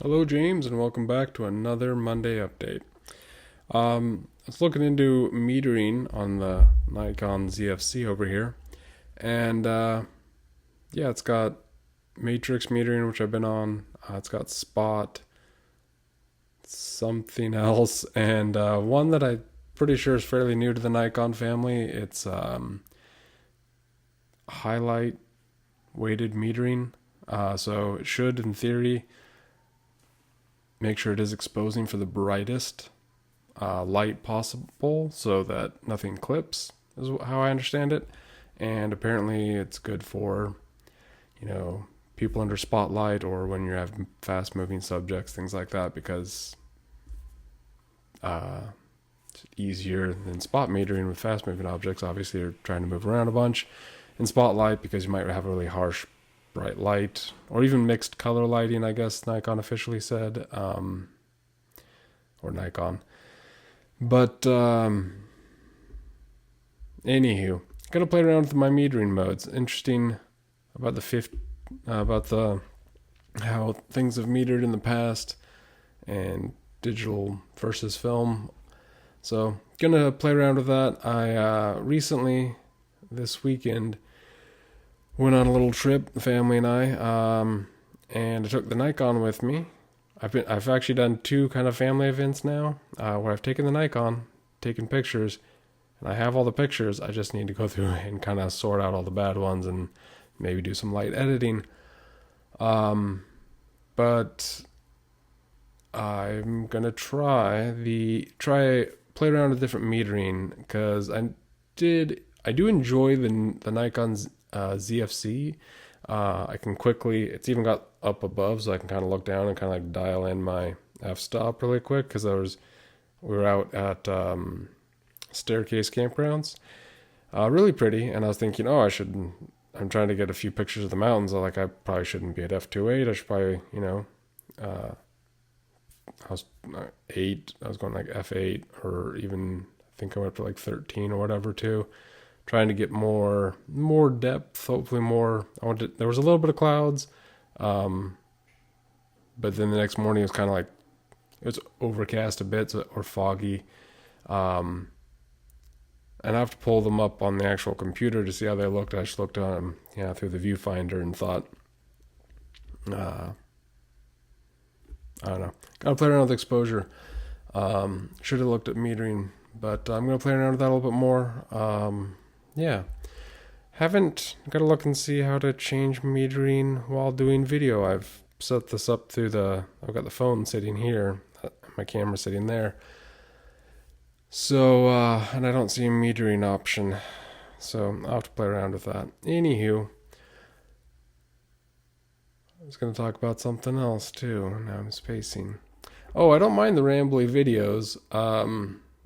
Hello, James, and welcome back to another Monday update. I was looking into metering on the Nikon ZFC over here, and yeah, it's got matrix metering, which I've been on. It's got spot, something else, and one that I'm pretty sure is fairly new to the Nikon family. It's highlight weighted metering. So it should, in theory, make sure it is exposing for the brightest light possible so that nothing clips, is how I understand it. And apparently it's good for, people under spotlight or when you have fast moving subjects, things like that, because uh, it's easier than spot metering with fast moving objects. Obviously, you're trying to move around a bunch in spotlight because you might have a really harsh bright light or even mixed color lighting, I guess Nikon officially said, or Nikon. But anywho, gotta play around with my metering modes. Interesting about the how things have metered in the past and digital versus film. So gonna play around with that. I recently this weekend went on a little trip, the family and I, and I took the Nikon with me. I've actually done two kind of family events now, where I've taken the Nikon, taken pictures, and I have all the pictures. I just need to go through and kind of sort out all the bad ones and maybe do some light editing. But I'm gonna play around with different metering because I do enjoy the Nikon's ZFC. I can quickly, it's even got up above, so I can kind of look down and kind of like dial in my f-stop really quick because we were out at Staircase Campgrounds, really pretty, and I was thinking, I'm trying to get a few pictures of the mountains. I probably shouldn't be at f2.8. I should probably, uh, I was 8. I was going like f8 or even I think I went up to like 13 or whatever too. Trying to get more depth, hopefully more. There was a little bit of clouds, but then the next morning it was kind of like it was overcast a bit or foggy, and I have to pull them up on the actual computer to see how they looked. I just looked at them, through the viewfinder and thought, I don't know, gotta play around with exposure. Should have looked at metering, but I'm gonna play around with that a little bit more. Yeah. Haven't got to look and see how to change metering while doing video. I've set this up I've got the phone sitting here, my camera sitting there. So, and I don't see a metering option. So I'll have to play around with that. Anywho, I was going to talk about something else too. Now I'm spacing. Oh, I don't mind the rambly videos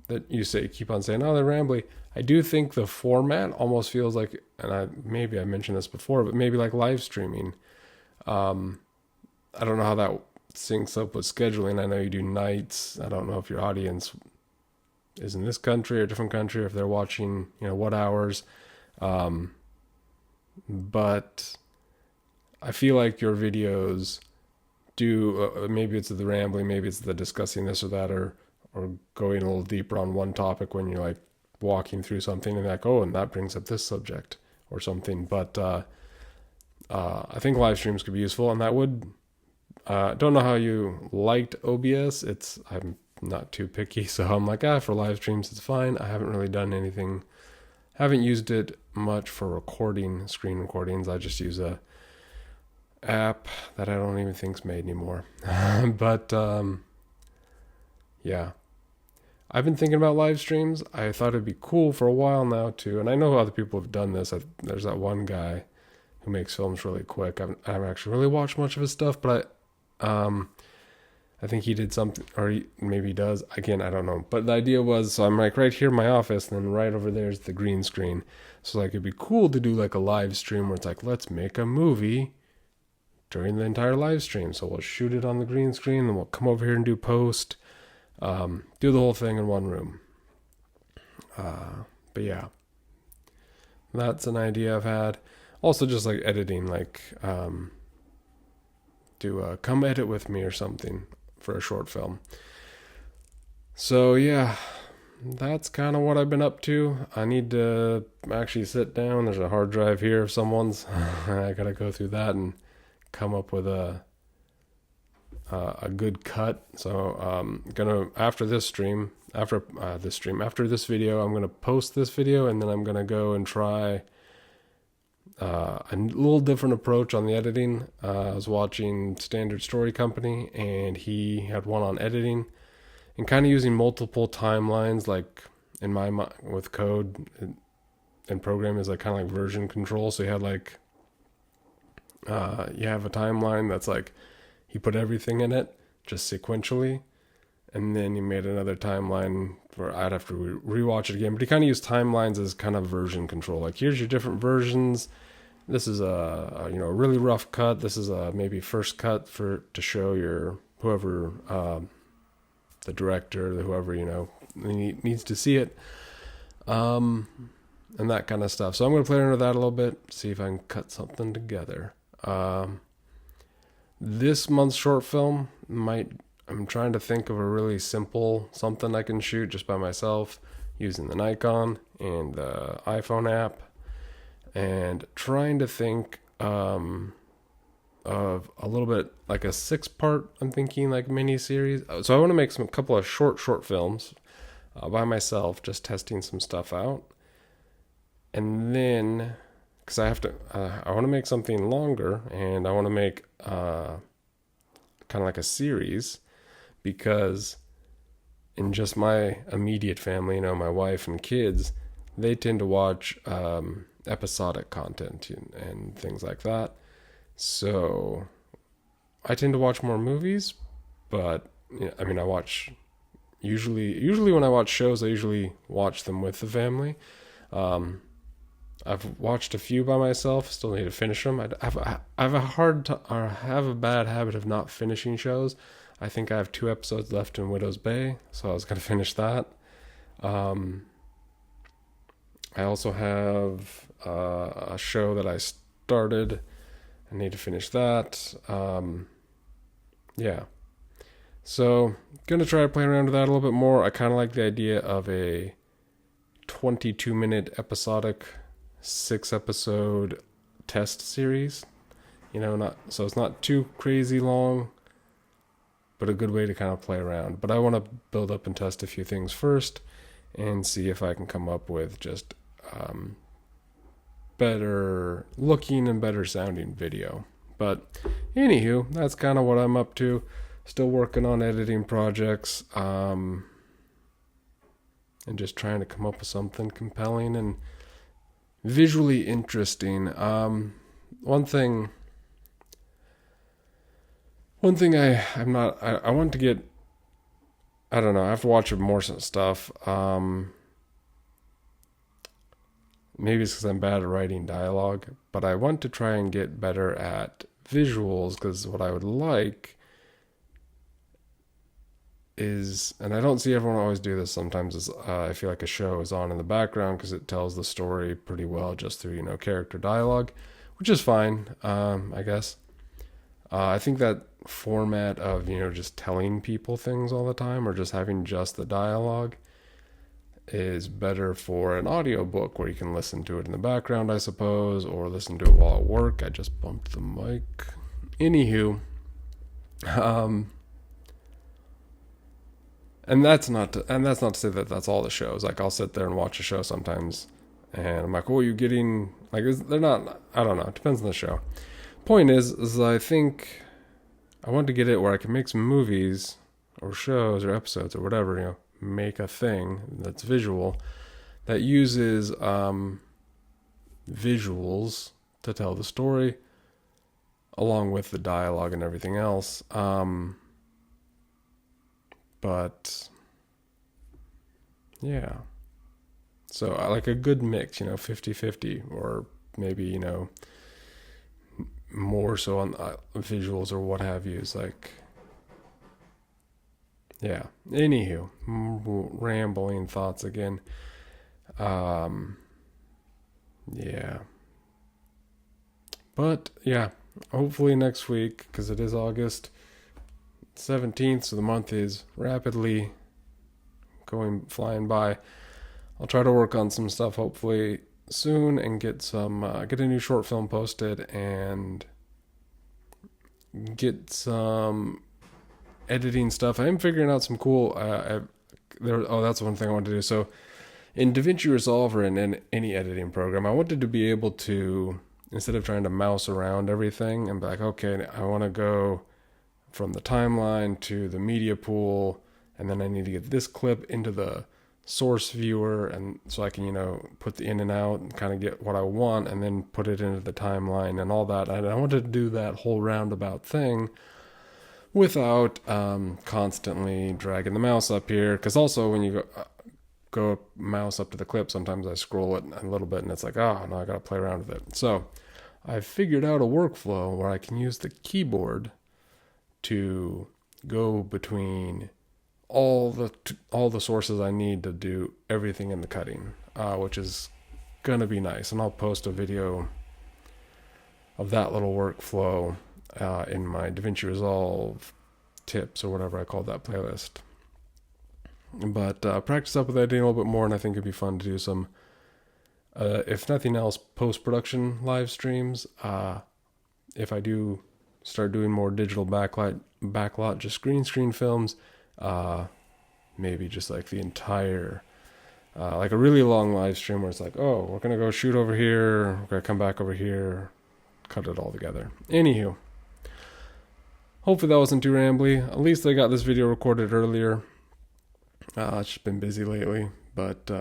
that you keep on saying, oh, they're rambly. I do think the format almost feels like, and maybe I mentioned this before, but maybe like live streaming. I don't know how that syncs up with scheduling. I know you do nights. I don't know if your audience is in this country or a different country, or if they're watching, what hours. But I feel like your videos do, maybe it's the rambling, maybe it's the discussing this or that, or going a little deeper on one topic when you're like walking through something and like, and that brings up this subject or something. But I think live streams could be useful, and that would. Don't know how you liked OBS. I'm not too picky, so I'm like, for live streams it's fine. I haven't really done anything. Haven't used it much for screen recordings. I just use a app that I don't even think's made anymore. But yeah. I've been thinking about live streams. I thought it'd be cool for a while now too, and I know other people have done this. There's that one guy who makes films really quick. I haven't actually really watched much of his stuff, but I think he did something, or maybe he does. Again, I don't know. But the idea was, so I'm like right here in my office, and then right over there is the green screen. So like it'd be cool to do like a live stream where it's like, let's make a movie during the entire live stream. So we'll shoot it on the green screen, and we'll come over here and do post. Do the whole thing in one room. But yeah, that's an idea I've had. Also, just like editing, like to come edit with me or something for a short film. So yeah, that's kind of what I've been up to. I need to actually sit down. There's a hard drive here of someone's. I gotta go through that and come up with a good cut. So gonna after this video, I'm gonna post this video, and then I'm gonna go and try a little different approach on the editing. I was watching Standard Story Company, and he had one on editing and kind of using multiple timelines, like in my mind with code and program is like kind of like version control. So you had like you have a timeline that's like he put everything in it just sequentially, and then he made another timeline where I'd have to rewatch it again. But he kind of used timelines as kind of version control. Like, here's your different versions. This is a really rough cut. This is a maybe first cut to show your whoever the director, whoever needs to see it, and that kind of stuff. So I'm going to play around with that a little bit, see if I can cut something together. This month's short film I'm trying to think of a really simple something I can shoot just by myself using the Nikon and the iPhone app, and trying to think of a little bit like a 6-part, I'm thinking like mini series. So I want to make a couple of short films by myself, just testing some stuff out. And then, because I want to make something longer, and I want to make kind of like a series, because in just my immediate family, my wife and kids, they tend to watch episodic content and things like that. So I tend to watch more movies, but I watch usually when I watch shows, I usually watch them with the family. I've watched a few by myself, still need to finish them. I have a bad habit of not finishing shows. I think I have 2 episodes left in Widow's Bay, so I was going to finish that. I also have a show that I started. I need to finish that. Yeah. So, going to try to play around with that a little bit more. I kind of like the idea of a 22-minute episodic 6-episode test series. So it's not too crazy long, but a good way to kind of play around. But I want to build up and test a few things first and see if I can come up with just better looking and better sounding video. But anywho, that's kind of what I'm up to. Still working on editing projects, and just trying to come up with something compelling and visually interesting. One thing I want to get, I don't know, I have to watch more stuff. Maybe it's because I'm bad at writing dialogue, but I want to try and get better at visuals, because what I would like is, and I don't see everyone always do this sometimes, is I feel like a show is on in the background because it tells the story pretty well just through, character dialogue, which is fine, I guess. I think that format of, just telling people things all the time, or just having just the dialogue, is better for an audiobook where you can listen to it in the background, I suppose, or listen to it while at work. I just bumped the mic. Anywho, and that's not to say that that's all the shows. Like, I'll sit there and watch a show sometimes, and I'm like, oh, you're getting, like, they're not, I don't know, it depends on the show. Point is I think I want to get it where I can make some movies or shows or episodes or whatever, make a thing that's visual, that uses visuals to tell the story along with the dialogue and everything else. But yeah, so I like a good mix, 50-50, or maybe, more so on visuals or what have you. Is like, yeah. Anywho, rambling thoughts again. Yeah. But yeah, hopefully next week, because it is August 17th, so the month is rapidly flying by. I'll try to work on some stuff hopefully soon and get a new short film posted and get some editing stuff. I am figuring out some cool. That's one thing I wanted to do. So in DaVinci Resolve or in any editing program, I wanted to be able to, instead of trying to mouse around everything and be like, okay, I want to go from the timeline to the media pool, and then I need to get this clip into the source viewer, and so I can put the in and out and kind of get what I want, and then put it into the timeline and all that. And I wanted to do that whole roundabout thing without constantly dragging the mouse up here, because also when you go mouse up to the clip, sometimes I scroll it a little bit and it's like, oh no, I gotta play around with it. So I figured out a workflow where I can use the keyboard to go between all the sources I need to do everything in the cutting, which is gonna be nice. And I'll post a video of that little workflow in my DaVinci Resolve tips or whatever I call that playlist. But practice up with editing a little bit more, and I think it'd be fun to do some, if nothing else, post-production live streams. If I do start doing more digital backlot, just green screen films, maybe just like the entire, like a really long live stream where it's like, oh, we're going to go shoot over here, we're going to come back over here, cut it all together. Anywho, hopefully that wasn't too rambly. At least I got this video recorded earlier. It's just been busy lately, but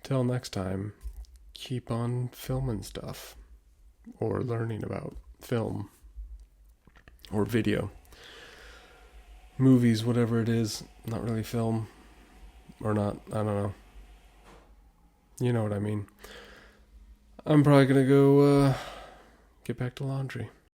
till next time, keep on filming stuff or learning about film or video, movies, whatever it is. Not really film or not, I don't know. You know what I mean. I'm probably gonna go get back to laundry.